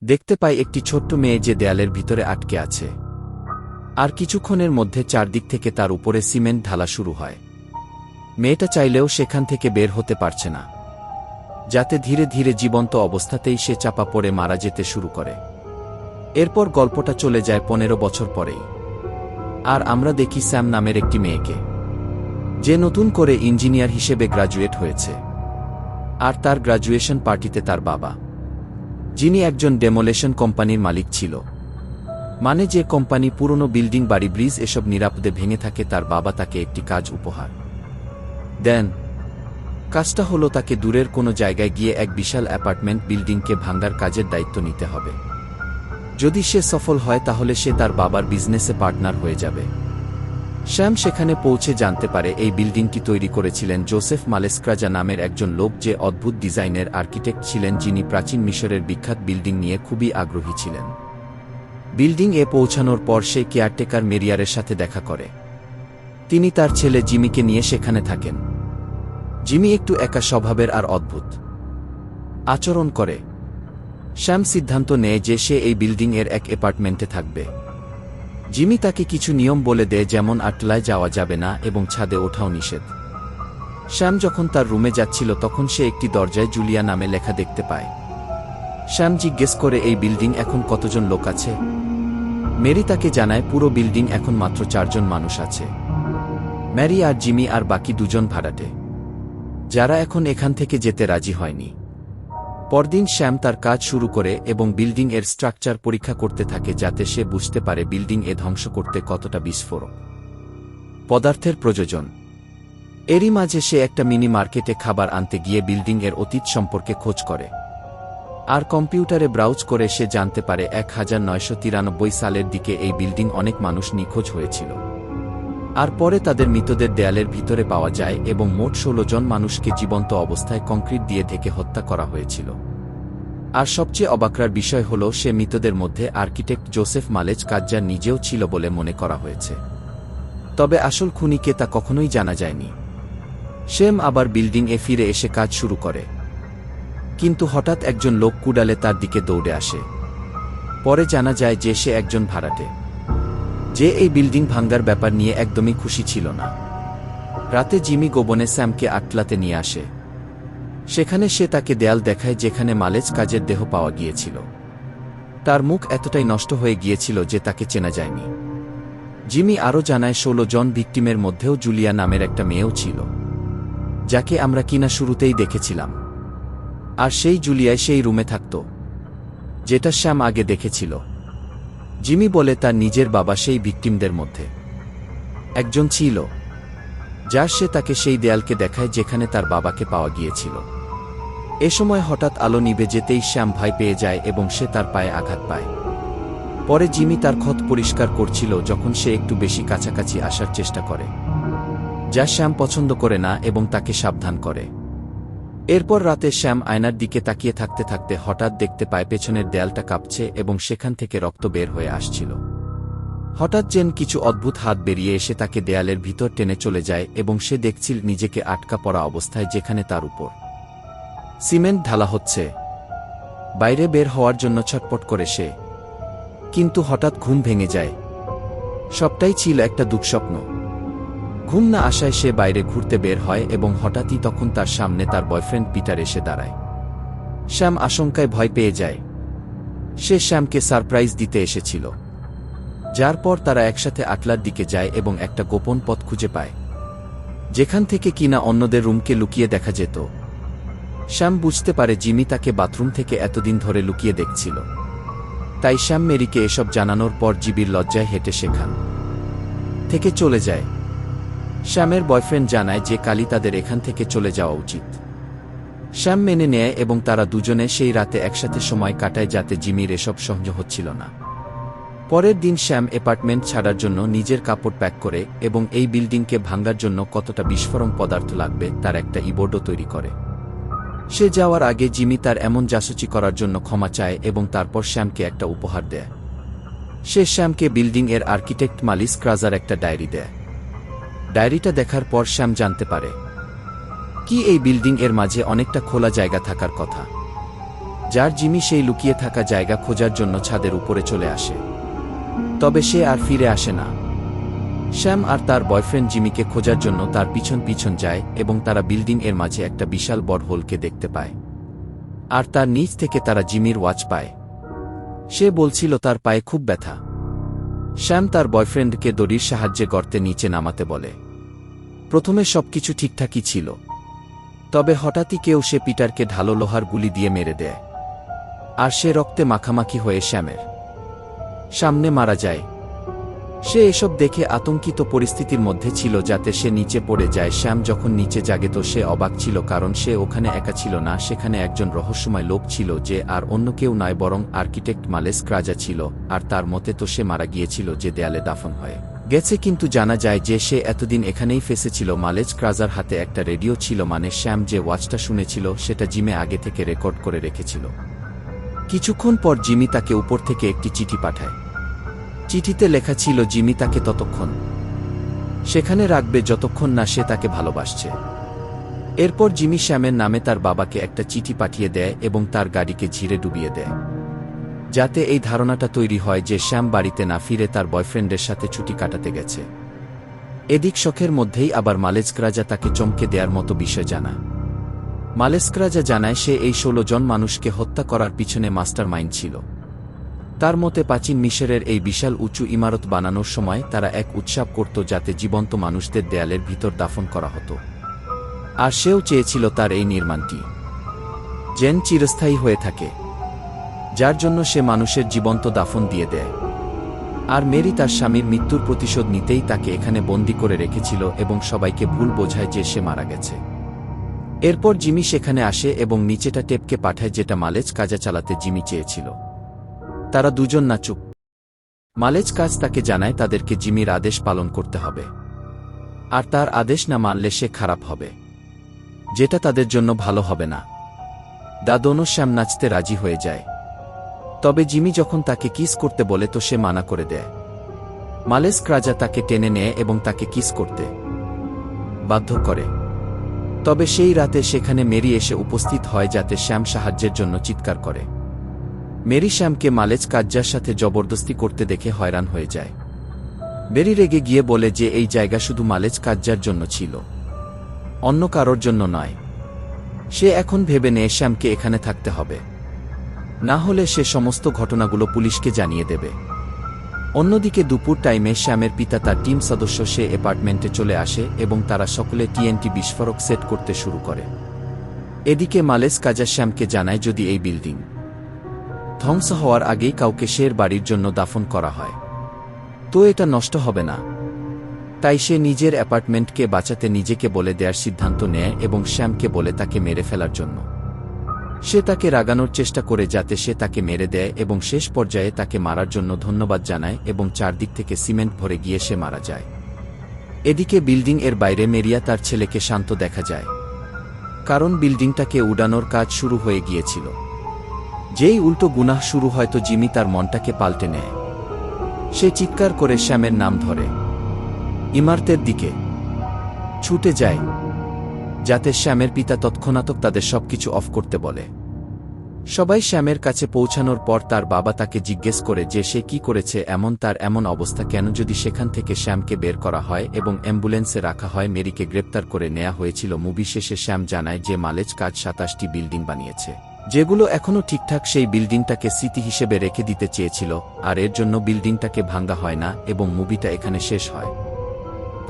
দেখতে পায় একটি ছোট্ট মেয়ে যে দেয়ালের ভিতরে আটকে আছে। আর কিছুক্ষণের মধ্যে চারদিক থেকে তার উপরে সিমেন্ট ঢালা শুরু হয়। মেয়েটা চাইলেও সেখান থেকে বের হতে পারছে না, যাতে ধীরে ধীরে জীবন্ত অবস্থাতেই সে চাপা পড়ে মারা যেতে শুরু করে। এরপর গল্পটা চলে যায় 15 বছর পরেই। আর আমরা দেখি স্যাম নামের একটি মেয়েকে, যে নতুন করে ইঞ্জিনিয়ার হিসেবে গ্র্যাজুয়েট হয়েছে। আর তার গ্র্যাজুয়েশন পার্টিতে তার বাবা, যিনি একজন ডেমোলেশন কোম্পানির মালিক ছিল, মানে যে কোম্পানি পুরনো বিল্ডিং, বাড়ি, ব্রিজ এসব নিরাপদে ভেঙে থাকে, তার বাবা তাকে একটি কাজ উপহার দেন। কাজটা হলো তাকে দূরের কোনো জায়গায় গিয়ে এক বিশাল অ্যাপার্টমেন্ট বিল্ডিংকে ভাঙার কাজের দায়িত্ব নিতে হবে। যদি সে সফল হয় তাহলে সে তার বাবার বিজনেসে পার্টনার হয়ে যাবে। শ্যাম সেখানে পৌঁছে জানতে পারে এই বিল্ডিংটি তৈরি করেছিলেন জোসেফ মালেসক্রাজা নামের একজন লোক, যে অদ্ভুত ডিজাইনের আর্কিটেক্ট ছিলেন, যিনি প্রাচীন মিশরের বিখ্যাত বিল্ডিং নিয়ে খুবই আগ্রহী ছিলেন। বিল্ডিং এ পৌঁছানোর পর সে কেয়ারটেকার মেরিয়ারের সাথে দেখা করে। তিনি তার ছেলে জিমিকে নিয়ে সেখানে থাকেন। জিমি একটু একা স্বভাবের আর অদ্ভুত আচরণ করে। শ্যাম সিদ্ধান্ত নেয় যে সে এই বিল্ডিং এর এক অ্যাপার্টমেন্টে থাকবে। জিমি তাকে কিছু নিয়ম বলে দেয়, যেমন আটলায় যাওয়া যাবে না এবং ছাদে ওঠাও নিষেধ। শ্যাম যখন তার রুমে যাচ্ছিল তখন সে একটি দরজায় জুলিয়া নামে লেখা দেখতে পায়। শ্যাম জিজ্ঞেস করে এই বিল্ডিং এখন কতজন লোক আছে। মেরি তাকে জানায় পুরো বিল্ডিং এখন মাত্র 4 জন মানুষ আছে, ম্যারি আর জিমি, আর বাকি 2 জন ভাড়াটে, যারা এখন এখান থেকে যেতে রাজি হয়নি। পরদিন শ্যাম তার কাজ শুরু করে এবং বিল্ডিং এর স্ট্রাকচার পরীক্ষা করতে থাকে, যাতে সে বুঝতে পারে বিল্ডিং এ ধ্বংস করতে কতটা বিস্ফোরক পদার্থের প্রয়োজন। এরই মাঝে সে একটা মিনি মার্কেটে খাবার আনতে গিয়ে বিল্ডিং এর অতীত সম্পর্কে খোঁজ করে। আর কম্পিউটারে ব্রাউজ করে সে জানতে পারে 1993 সালের দিকে এই বিল্ডিং অনেক মানুষ নিখোঁজ হয়েছিল। আর পরে তাদের মৃতদের দেয়ালের ভিতরে পাওয়া যায় এবং মোট 16 জন মানুষকে জীবন্ত অবস্থায় কংক্রিট দিয়ে ঢেকে হত্যা করা হয়েছিল। আর সবচেয়ে অবাকর বিষয় হল, সে মৃতদের মধ্যে আর্কিটেক্ট জোসেফ মালেসক্রাজা নিজেও ছিল বলে মনে করা হয়েছে। তবে আসল খুনিকে তা কখনোই জানা যায়নি। শ্যাম আবার বিল্ডিং এ ফিরে এসে কাজ শুরু করে, কিন্তু হঠাৎ একজন লোক কুড়ালে তার দিকে দৌড়ে আসে। পরে জানা যায় যে সে একজন ভাড়াটে, যে এই বিল্ডিং ভাঙ্গার ব্যাপার নিয়ে একদমই খুশি ছিল না। রাতে জিমি গোপনে স্যামকে আটলাতে নিয়ে আসে। সেখানে সে তাকে দেয়াল দেখায় যেখানে মালেসক্রাজার দেহ পাওয়া গিয়েছিল। তার মুখ এতটাই নষ্ট হয়ে গিয়েছিল যে তাকে চেনা যায়নি। জিমি আরও জানায় 16 জন ভিকটিমের মধ্যেও জুলিয়া নামের একটা মেয়েও ছিল, যাকে আমরা কিনা শুরুতেই দেখেছিলাম। আর সেই জুলিয়াই সেই রুমে থাকত, যেটা শ্যাম আগে দেখেছিল। জিমি বলে তার নিজের বাবা সেই ভিকটিমদের মধ্যে একজন ছিল, যার সে তাকে সেই দেয়ালকে দেখায় যেখানে তার বাবাকে পাওয়া গিয়েছিল। এ সময় হঠাৎ আলো নিভে যেতেই শ্যাম ভয় পেয়ে যায় এবং সে তার পায়ে আঘাত পায়। পরে জিমি তার ক্ষত পরিষ্কার করছিল যখন সে একটু বেশি কাছাকাছি আসার চেষ্টা করে, যা শ্যাম পছন্দ করে না এবং তাকে সাবধান করে। এরপর রাতে শ্যাম আয়নার দিকে তাকিয়ে থাকতে থাকতে হঠাৎ দেখতে পায় পেছনের দেয়ালটা কাঁপছে এবং সেখান থেকে রক্ত বের হয়ে আসছিল। হঠাৎ যেন কিছু অদ্ভুত হাত বেরিয়ে এসে তাকে দেয়ালের ভিতর টেনে চলে যায় এবং সে দেখছিল নিজেকে আটকা পড়া অবস্থায়, যেখানে তার উপর সিমেন্ট ঢালা হচ্ছে। বাইরে বের হওয়ার জন্য ছটপট করে সে, কিন্তু হঠাৎ ঘুম ভেঙে যায়। সবটাই ছিল একটা দুঃস্বপ্ন। ঘুম না আসায় সে বাইরে ঘুরতে বের হয় এবং হঠাৎই তখন তার সামনে তার বয়ফ্রেন্ড পিটার এসে দাঁড়ায়। শ্যাম আশঙ্কায় ভয় পেয়ে যায়। সে শ্যামকে সারপ্রাইজ দিতে এসেছিল, যার পর তারা একসাথে আটলার দিকে যায় এবং একটা গোপন পথ খুঁজে পায়, যেখান থেকে কিনা অন্যদের রুমকে লুকিয়ে দেখা যেত। শ্যাম বুঝতে পারে জিমি তাকে বাথরুম থেকে এতদিন ধরে লুকিয়ে দেখছিল। তাই শ্যাম মেরিকে এসব জানানোর পর জিবির লজ্জায় হেঁটে সেখান থেকে চলে যায়। শ্যামের বয়ফ্রেন্ড জানায় যে কালই তাদের এখান থেকে চলে যাওয়া উচিত। শ্যাম মেনে নেয় এবং তারা দুজনে সেই রাতে একসাথে সময় কাটায়, যাতে জিমির এসব সহ্য হচ্ছিল না। পরের দিন শ্যাম অ্যাপার্টমেন্ট ছাড়ার জন্য নিজের কাপড় প্যাক করে এবং এই বিল্ডিংকে ভাঙার জন্য কতটা বিস্ফোরক পদার্থ লাগবে তার একটা ইবোর্ডও তৈরি করে। সে যাওয়ার আগে জিমি তার এমন জাসুচি করার জন্য ক্ষমা চায় এবং তারপর শ্যামকে একটা উপহার দেয়। সে শ্যামকে বিল্ডিং এর আর্কিটেক্ট মালেসক্রাজার একটা ডায়েরি দেয়। ডায়েরিটা দেখার পর শ্যাম জানতে পারে কি এই বিল্ডিং এর মাঝে অনেকটা খোলা জায়গা থাকার কথা, যার জিমি সেই লুকিয়ে থাকা জায়গা খোঁজার জন্য ছাদের উপরে চলে আসে। তবে সে আর ফিরে আসে না। শ্যাম আর তার বয়ফ্রেন্ড জিমিকে খোঁজার জন্য তার পিছন পিছন যায় এবং তারা বিল্ডিং এর মাঝে একটা বিশাল বড় হোলকে দেখতে পায়। আর তার নিচ থেকে তারা জিমির ওয়াচ পায়। সে বলছিল তার পায়ে খুব ব্যথা। শ্যাম তার বয়ফ্রেন্ডকে দড়ির সাহায্যে গর্তে নিচে নামাতে বলে। প্রথমে সবকিছু ঠিকঠাকই ছিল, তবে হঠাৎই কেউ সে পিটারকে ঢালো লোহার গুলি দিয়ে মেরে দেয়। আর সে রক্তে মাখামাখি হয়ে শ্যামের সামনে মারা যায়। সে এসব দেখে আতঙ্কিত পরিস্থিতির মধ্যে ছিল যাতে সে নিচে পড়ে যায়। শ্যাম যখন নিচে জাগে তো সে অবাক ছিল, কারণ সে ওখানে একা ছিল না, সেখানে একজন রহস্যময় লোক ছিল যে আর অন্য কেউ নয় বরং আর্কিটেক্ট মালেস ক্রাজা ছিল। আর তার মতে তো সে মারা গিয়েছিল যে দেয়ালে দাফন হয়ে গেছে, কিন্তু জানা যায় যে সে এতদিন এখানেই ফেসেছিল। মালেজ ক্রাজার হাতে একটা রেডিও ছিল, মানে শ্যাম যে ওয়াচটা শুনেছিল সেটা জিমে আগে থেকে রেকর্ড করে রেখেছিল। কিছুক্ষণ পর জিমি তাকে উপর থেকে একটি চিঠি পাঠায়। চিঠিতে লেখা ছিল জিমি তাকে ততক্ষণ সেখানে রাখবে যতক্ষণ না সে তাকে ভালোবাসছে। এরপর জিমি শ্যামের নামে তার বাবাকে একটা চিঠি পাঠিয়ে দেয় এবং তার গাড়িকে ঝিরে ডুবিয়ে দেয়, যাতে এই ধারণাটা তৈরি হয় যে শ্যাম বাড়িতে না ফিরে তার বয়ফ্রেন্ডের সাথে ছুটি কাটাতে গেছে। এদিক শখের মধ্যেই আবার মালেজক্রাজা তাকে চমকে দেওয়ার মতো বিষয় জানায়। মালেজক্রাজা জানায় সে এই 16 জন মানুষকে হত্যা করার পিছনে মাস্টার মাইন্ড ছিল। তার মতে প্রাচীন মিশরের এই বিশাল উঁচু ইমারত বানানোর সময় তারা এক উৎসব করত যাতে জীবন্ত মানুষদের দেয়ালের ভিতর দাফন করা হতো। আর সেও চেয়েছিল তার এই নির্মাণটি যেন চিরস্থায়ী হয়ে থাকে, যার জন্য সে মানুষের জীবন্ত দাফন দিয়ে দেয়। আর মেরি তার স্বামীর মৃত্যুর প্রতিশোধ নিতেই তাকে এখানে বন্দী করে রেখেছিল এবং সবাইকে ভুল বোঝায় যে সে মারা গেছে। এরপর জিমি সেখানে আসে এবং নিচেটা টেপকে পাঠায়, যেটা মালেজ কাজা চালাতে জিমি চেয়েছিল। তারা দুজন না চুপ। মালেজ কাজ তাকে জানায় তাদেরকে জিমির আদেশ পালন করতে হবে, আর তার আদেশ না মানলে সে খারাপ হবে, যেটা তাদের জন্য ভালো হবে না। দাদোনো শ্যাম নাচতে রাজি হয়ে যায়, তবে জিমি যখন তাকে কিস করতে বলে তো সে মানা করে দেয়। মালেজ ক্রাজা তাকে টেনে নেয় এবং তাকে কিস করতে বাধ্য করে। তবে সেই রাতে সেখানে মেরি এসে উপস্থিত হয় যাতে শ্যাম সাহায্যের জন্য চিৎকার করে। মেরি শ্যামকে মালেজ কাজ্জার সাথে জবরদস্তি করতে দেখে হয়রান হয়ে যায়। মেরি রেগে গিয়ে বলে যে এই জায়গা শুধু মালেজ কাজ্জার জন্য ছিল, অন্য কারোর জন্য নয়। সে এখন ভেবে নেয় শ্যামকে এখানে থাকতে হবে, না হলে সে সমস্ত ঘটনাগুলো পুলিশকে জানিয়ে দেবে। অন্যদিকে দুপুর টাইমে শ্যামের পিতা তার টিম সদস্য সে অ্যাপার্টমেন্টে চলে আসে এবং তারা সকলে টিএনটি বিস্ফোরক সেট করতে শুরু করে। এদিকে মালেজ কাজা শ্যামকে জানায় যদি এই বিল্ডিং ধ্বংস হওয়ার আগেই কাউকে শের বাড়ির জন্য দাফন করা হয় তো এটা নষ্ট হবে না। তাই সে নিজের অ্যাপার্টমেন্টকে বাঁচাতে নিজেকে বলে দেওয়ার সিদ্ধান্ত নেয় এবং শ্যামকে বলে তাকে মেরে ফেলার জন্য। সে তাকে রাগানোর চেষ্টা করে যাতে সে তাকে মেরে দেয় এবং শেষ পর্যায়ে তাকে মারার জন্য ধন্যবাদ জানায় এবং চারদিক থেকে সিমেন্ট ভরে গিয়ে সে মারা যায়। এদিকে বিল্ডিং এর বাইরে মেরিয়া তার ছেলেকে শান্ত দেখা যায়, কারণ বিল্ডিংটাকে উড়ানোর কাজ শুরু হয়ে গিয়েছিল। যেই উল্টো গুনাহ শুরু হয় তো জিমি তার মনটাকে পাল্টে নেয়। সে চিৎকার করে শ্যামের নাম ধরে ইমারতের দিকে ছুটে যায়, যাতে শ্যামের পিতা তৎক্ষণাৎ তাদের সবকিছু অফ করতে বলে। সবাই শ্যামের কাছে পৌঁছানোর পর তার বাবা তাকে জিজ্ঞেস করে যে সে কি করেছে, তার এমন অবস্থা কেন। যদি সেখান থেকে শ্যামকে বের করা হয় এবং অ্যাম্বুলেন্সে রাখা হয়, মেরিকে গ্রেপ্তার করে নেওয়া হয়েছিল। মুভি শেষে শ্যাম জানায় যে মালেজ কাজ 27টি বিল্ডিং বানিয়েছে, যেগুলো এখনও ঠিকঠাক। সেই বিল্ডিংটাকে স্মৃতি হিসেবে রেখে দিতে চেয়েছিল, আর এর জন্য বিল্ডিংটাকে ভাঙা হয় না এবং মুভিটা এখানে শেষ হয়।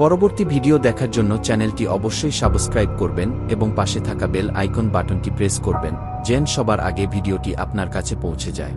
পরবর্তী ভিডিও দেখার জন্য চ্যানেলটি অবশ্যই সাবস্ক্রাইব করবেন এবং পাশে থাকা বেল আইকন বাটনটি প্রেস করবেন, যেন সবার আগে ভিডিওটি আপনার কাছে পৌঁছে যায়।